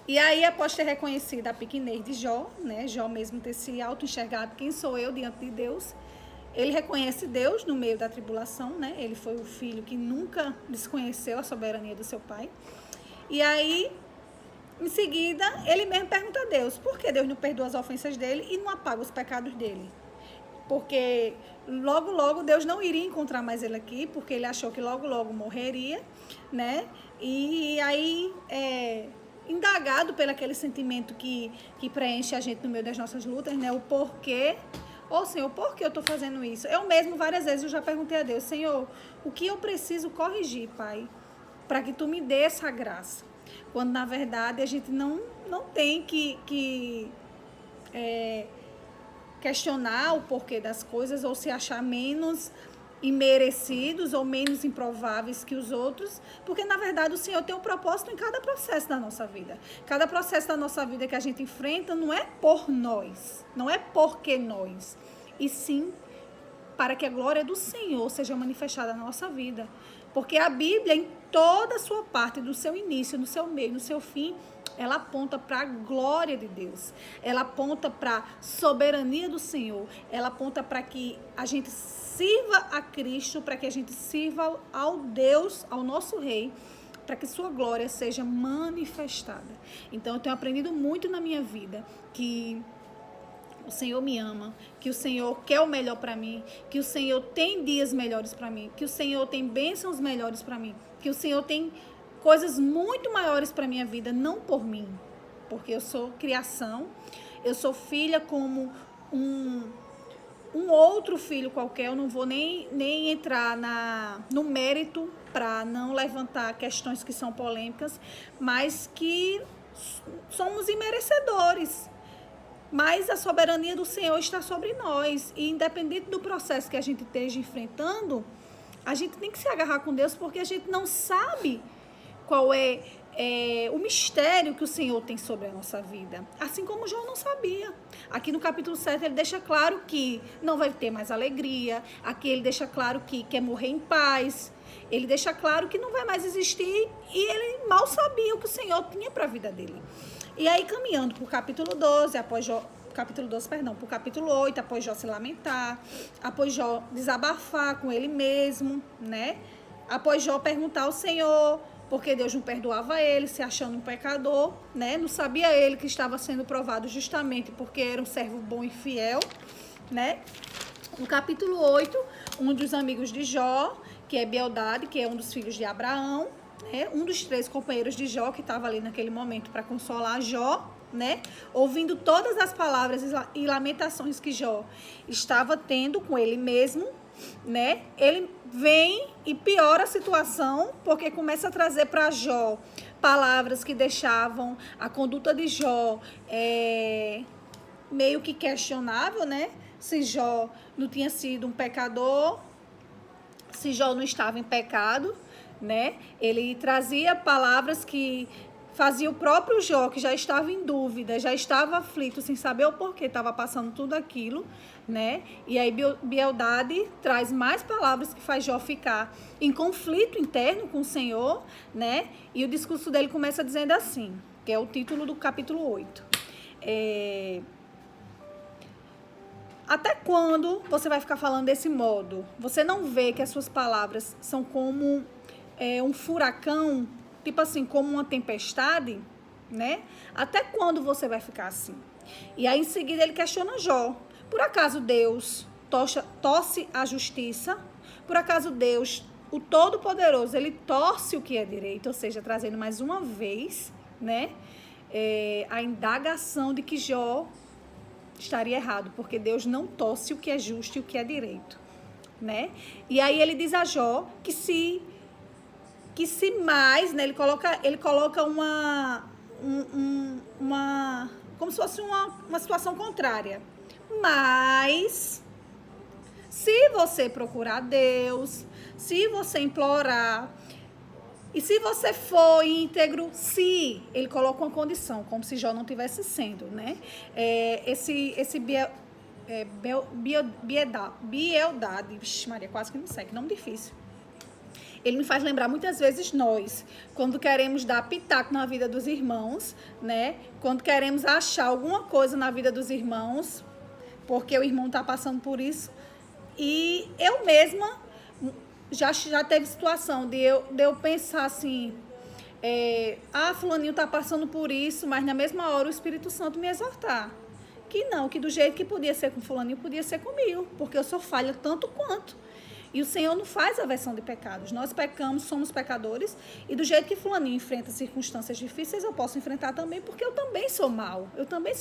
E aí, após ter reconhecido a pequenez de Jó, né, Jó mesmo ter se auto-enxergado, quem sou eu diante de Deus, ele reconhece Deus no meio da tribulação, né? Ele foi o filho que nunca desconheceu a soberania do seu pai. E aí, em seguida, ele mesmo pergunta a Deus, por que Deus não perdoa as ofensas dele e não apaga os pecados dele? Porque logo, logo Deus não iria encontrar mais ele aqui, porque ele achou que logo, logo morreria, né? E aí, indagado pelo aquele sentimento que preenche a gente no meio das nossas lutas, né? O porquê. Ô, Senhor, por que eu estou fazendo isso? Eu mesmo, várias vezes, eu já perguntei a Deus, Senhor, o que eu preciso corrigir, Pai, para que Tu me dê essa graça? Quando, na verdade, a gente não tem que questionar o porquê das coisas ou se achar menos imerecidos ou menos improváveis que os outros, porque na verdade o Senhor tem um propósito em cada processo da nossa vida. Cada processo da nossa vida que a gente enfrenta não é por nós, não é porque nós, e sim para que a glória do Senhor seja manifestada na nossa vida. Porque a Bíblia, em toda a sua parte, do seu início, no seu meio, no seu fim, ela aponta para a glória de Deus. Ela aponta para a soberania do Senhor. Ela aponta para que a gente sirva a Cristo, para que a gente sirva ao Deus, ao nosso Rei, para que sua glória seja manifestada. Então, eu tenho aprendido muito na minha vida que o Senhor me ama, que o Senhor quer o melhor para mim, que o Senhor tem dias melhores para mim, que o Senhor tem bênçãos melhores para mim, que o Senhor tem coisas muito maiores para minha vida, não por mim, porque eu sou criação, eu sou filha como um outro filho qualquer, eu não vou nem entrar no mérito para não levantar questões que são polêmicas, mas que somos imerecedores. Mas a soberania do Senhor está sobre nós. E independente do processo que a gente esteja enfrentando, a gente tem que se agarrar com Deus, porque a gente não sabe qual é o mistério que o Senhor tem sobre a nossa vida. Assim como João não sabia. Aqui no capítulo 7 ele deixa claro que não vai ter mais alegria. Aqui ele deixa claro que quer morrer em paz. Ele deixa claro que não vai mais existir. E ele mal sabia o que o Senhor tinha para a vida dele. E aí, caminhando para o capítulo 12, após Jó, capítulo 12, perdão, para o capítulo 8, após Jó se lamentar, após Jó desabafar com ele mesmo, né? Após Jó perguntar ao Senhor porque Deus não perdoava ele, se achando um pecador, né? Não sabia ele que estava sendo provado justamente porque era um servo bom e fiel, né? No capítulo 8, um dos amigos de Jó, que é Bildade, que é um dos filhos de Abraão, né? Um dos 3 companheiros de Jó, que estava ali naquele momento para consolar Jó, né? Ouvindo todas as palavras e lamentações que Jó estava tendo com ele mesmo, né? Ele vem e piora a situação, porque começa a trazer para Jó palavras que deixavam a conduta de Jó meio que questionável, né? Se Jó não tinha sido um pecador, se Jó não estava em pecado, né? Ele trazia palavras que fazia o próprio Jó, que já estava em dúvida, já estava aflito, sem saber o porquê estava passando tudo aquilo, né? E aí Bildade traz mais palavras que faz Jó ficar em conflito interno com o Senhor, né? E o discurso dele começa dizendo assim, que é o título do capítulo 8. Até quando você vai ficar falando desse modo? Você não vê que as suas palavras são como um furacão, tipo assim, como uma tempestade, né? Até quando você vai ficar assim? E aí, em seguida, ele questiona Jó. Por acaso Deus torce a justiça? Por acaso Deus, o Todo-Poderoso, ele torce o que é direito? Ou seja, trazendo mais uma vez, né? A indagação de que Jó estaria errado, porque Deus não torce o que é justo e o que é direito, né? E aí ele diz a Jó que se mais, né, ele coloca uma como se fosse uma situação contrária. Mas se você procurar Deus, se você implorar, e se você for íntegro, se ele coloca uma condição, como se Jó não tivesse sendo, né? Bildade, vixe Maria, quase que não sei, que nome difícil. Ele me faz lembrar muitas vezes nós, quando queremos dar pitaco na vida dos irmãos, né? Quando queremos achar alguma coisa na vida dos irmãos, porque o irmão está passando por isso. E eu mesma já teve situação de eu pensar assim, fulaninho está passando por isso, mas na mesma hora o Espírito Santo me exortar. Que não, que do jeito que podia ser com fulaninho, podia ser comigo, porque eu sou falha tanto quanto. E o Senhor não faz aversão de pecados. Nós pecamos, somos pecadores, e do jeito que fulaninho enfrenta circunstâncias difíceis, eu posso enfrentar também, porque eu também sou mal. Eu também